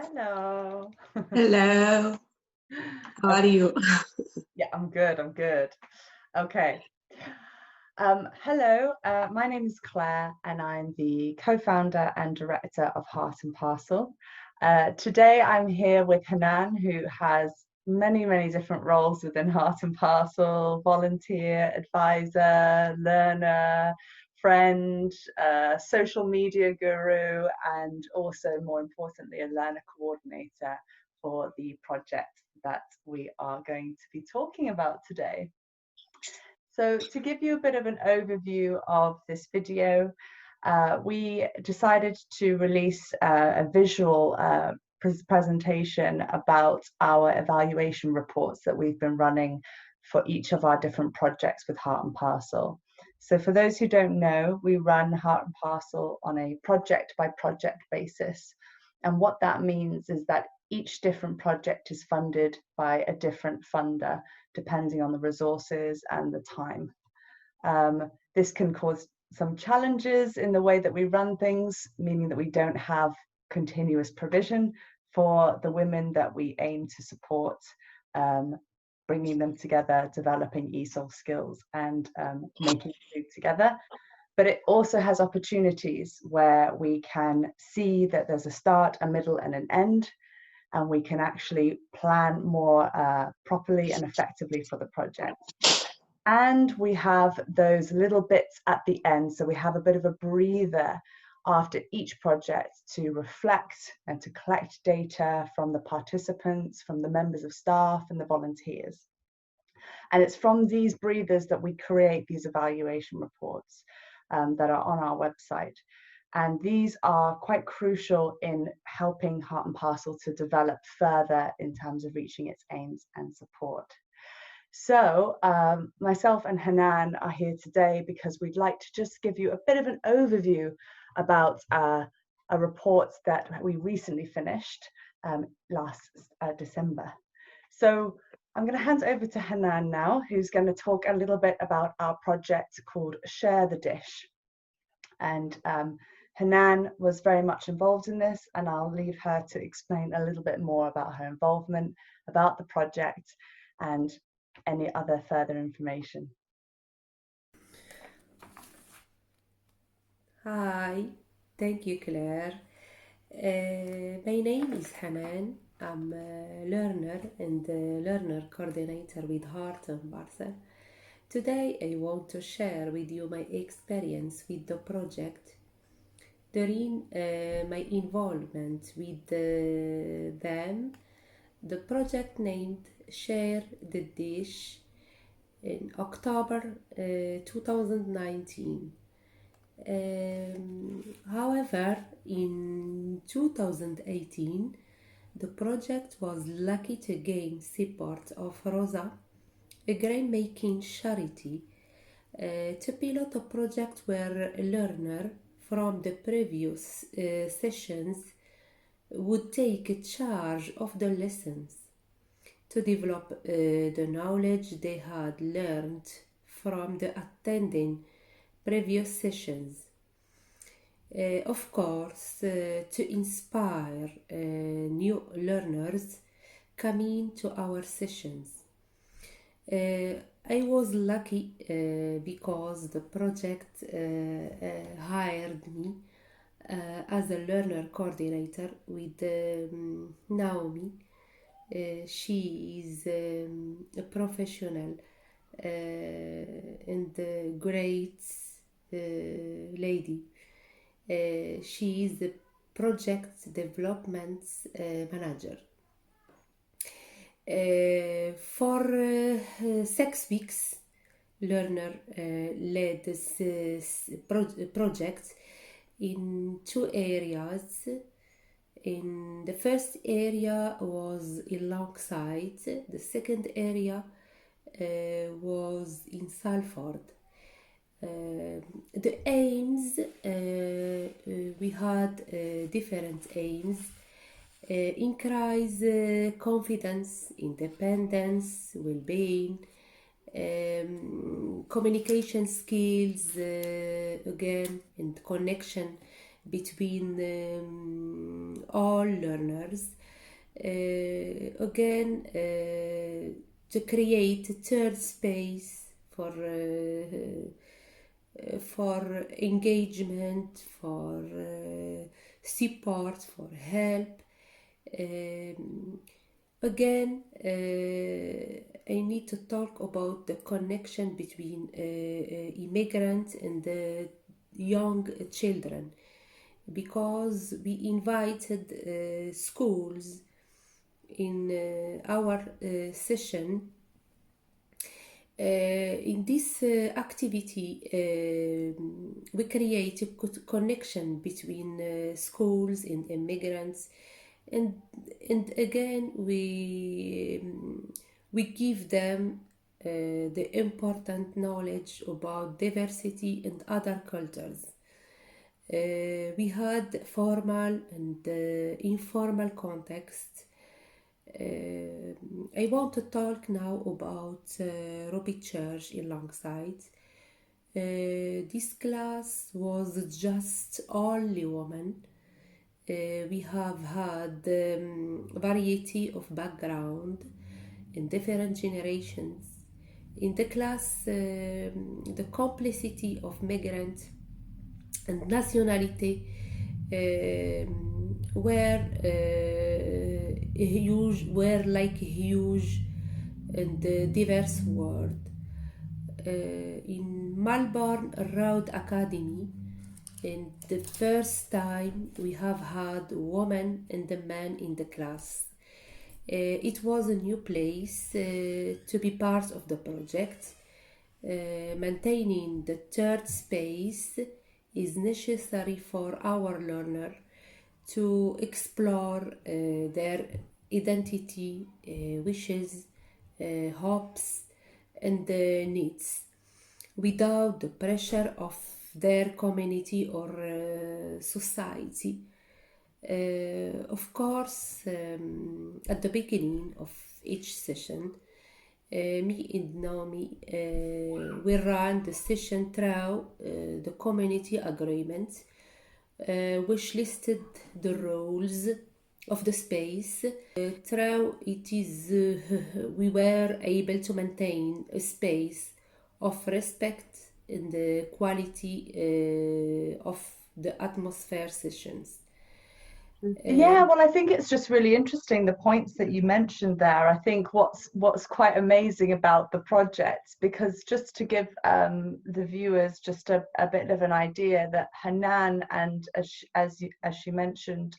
Hello. Hello, how are Okay. you? Yeah, I'm good. I'm good. Okay. Hello. My name is Claire, and I'm the co-founder and director of Heart and Parcel. Today, I'm here with Hanan, who has many different roles within Heart and Parcel: volunteer, advisor, learner, friend, social media guru, and also, more importantly, a learner coordinator for the project that we are going to be talking about today. So to give you a bit of an overview of this video, we decided to release a visual presentation about our evaluation reports that we've been running for each of our different projects with Heart and Parcel. So for those who don't know, we run Heart and Parcel on a project by project basis. And what that means is that each different project is funded by a different funder, depending on the resources and the time. This can cause some challenges in the way that we run things, meaning that we don't have continuous provision for the women that we aim to support, bringing them together, developing ESOL skills, and making food together. But it also has opportunities where we can see that there's a start, a middle, and an end, and we can actually plan more properly and effectively for the project. And we have those little bits at the end, so we have a bit of a breather after each project to reflect and to collect data from the participants, from the members of staff and the volunteers. And it's from these breathers that we create these evaluation reports that are on our website. And these are quite crucial in helping Heart and Parcel to develop further in terms of reaching its aims and support. So myself and Hanan are here today because we'd like to just give you a bit of an overview about a report that we recently finished last December. So I'm going to hand over to Hanan now, who's going to talk a little bit about our project called Share the Dish. And Hanan was very much involved in this, and I'll leave her to explain a little bit more about her involvement, about the project, and any other further information. Hi, thank you, Claire. My name is Hanane. I'm a learner and a learner coordinator with Heart and Parcel. Today, I want to share with you my experience with the project during my involvement with them. The project named Share the Dish in October 2019. However, in 2018, the project was lucky to gain support of Rosa, a grain making charity, to pilot a project where a learner from the previous sessions would take charge of the lessons to develop the knowledge they had learned from the attending previous sessions. Of course, to inspire new learners coming to our sessions. I was lucky because the project hired me as a learner coordinator with Naomi. She is a professional and a great lady. She is the project development manager. For 6 weeks, learner led this project in two areas. In the first area was alongside, the second area was in Salford. The aims, we had different aims. Increase confidence, independence, well-being, communication skills, again, and connection between all learners. Again, to create a third space for engagement, for support, for help. Again, I need to talk about the connection between immigrants and the young children, because we invited schools in our session. In this activity, we create a connection between schools and immigrants, and again we give them the important knowledge about diversity and other cultures. We had formal and informal context. I want to talk now about Robbie Church in Longside. This class was just only women. We have had variety of background in different generations. In the class, the complexity of migrant and nationality were like a huge and diverse world. In Melbourne Road Academy, in the first time we have had a woman and a man in the class. It was a new place to be part of the project. Maintaining the third space is necessary for our learner to explore their identity, wishes, hopes, and needs without the pressure of their community or society. Of course, at the beginning of each session, me and Naomi we ran the session through the community agreement, which listed the rules of the space. Through it is we were able to maintain a space of respect and the quality of the atmosphere sessions. Yeah, well, I think it's just really interesting the points that you mentioned there. I think what's quite amazing about the project, because just to give the viewers just a bit of an idea, that Hanane and as she mentioned,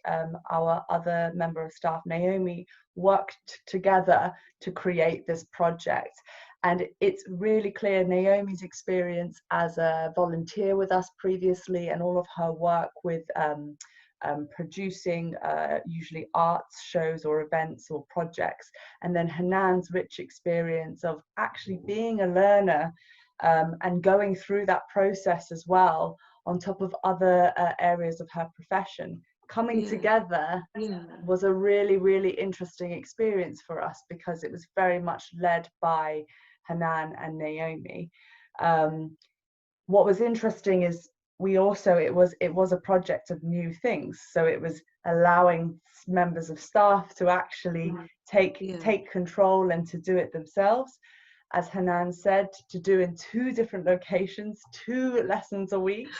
our other member of staff, Naomi, worked together to create this project. And it's really clear Naomi's experience as a volunteer with us previously, and all of her work with producing usually arts shows or events or projects, and then Hanane's rich experience of actually being a learner and going through that process as well, on top of other areas of her profession, coming together was a really, really interesting experience for us, because it was very much led by Hanane and Naomi. What was interesting is it was a project of new things, so it was allowing members of staff to actually take control and to do it themselves, as Hanane said, to do in 2 different locations, 2 lessons a week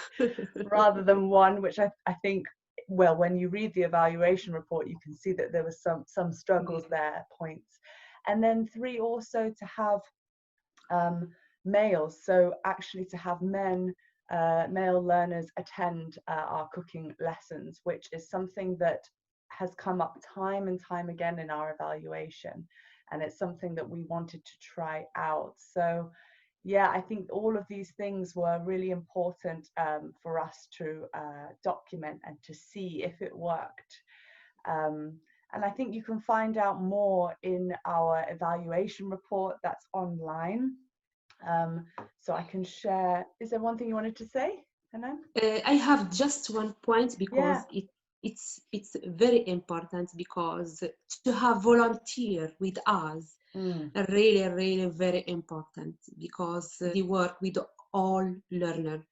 rather than 1, which I think, well, when you read the evaluation report, you can see that there was some struggles there, points. And then 3, also to have males, so actually to have male learners attend our cooking lessons, which is something that has come up time and time again in our evaluation, and it's something that we wanted to try out. So yeah, I think all of these things were really important for us to document and to see if it worked. And I think you can find out more in our evaluation report that's online. So I can share. Is there one thing you wanted to say, Hanane? I have just one point, because it's very important, because to have volunteer with us really, really very important, because they work with all learners.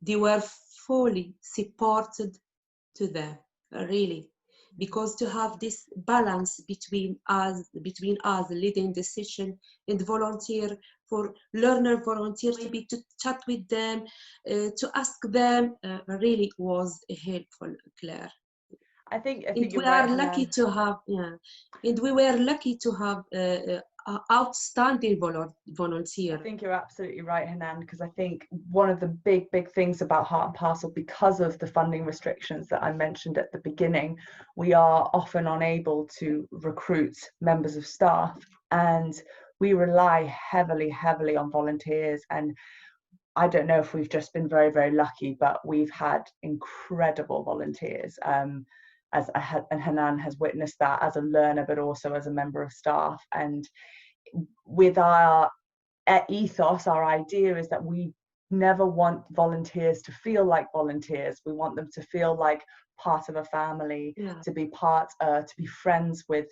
They were fully supported to them, really, because to have this balance between us leading the session and volunteer for learner volunteers to be to chat with them, to ask them, really was helpful, Claire. I think And you're we are right, lucky Hanane. to have, and we were lucky to have outstanding volunteer. I think you're absolutely right, Hanane, because I think one of the big things about Heart and Parcel, because of the funding restrictions that I mentioned at the beginning, we are often unable to recruit members of staff, and we rely heavily on volunteers. And I don't know if we've just been very lucky, but we've had incredible volunteers. And Hanane has witnessed that as a learner, but also as a member of staff. And with our ethos, our idea is that we never want volunteers to feel like volunteers. We want them to feel like part of a family, to be to be friends with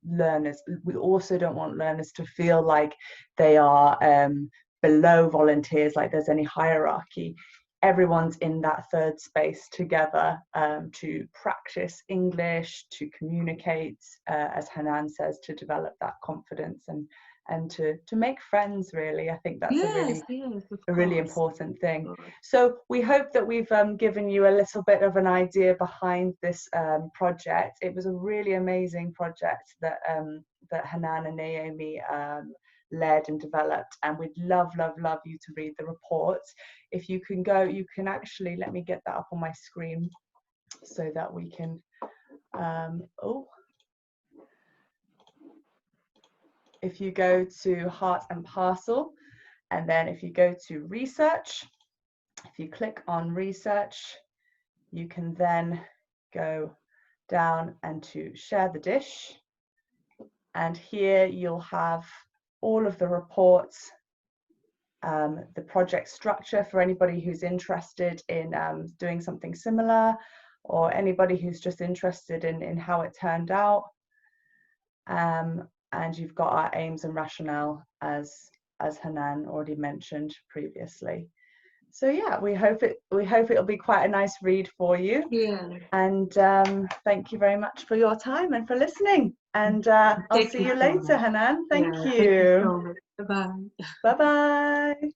learners. We also don't want learners to feel like they are below volunteers, like there's any hierarchy. Everyone's in that third space together to practice English, to communicate, as Hanane says, to develop that confidence and to make friends, really. I think that's a really important thing. So we hope that we've given you a little bit of an idea behind this project. It was a really amazing project that Hanane and Naomi led and developed, and we'd love you to read the reports. If you can go, you can actually, let me get that up on my screen so that we can if you go to Heart and Parcel, and then if you go to research, if you click on research, you can then go down and to share the dish. And here you'll have all of the reports, the project structure for anybody who's interested in doing something similar, or anybody who's just interested in how it turned out. And you've got our aims and rationale, as Hanane already mentioned previously. So yeah, we hope it'll be quite a nice read for you. And thank you very much for your time and for listening. And I'll see you later, Hanane. Thank you. Bye bye. Bye bye.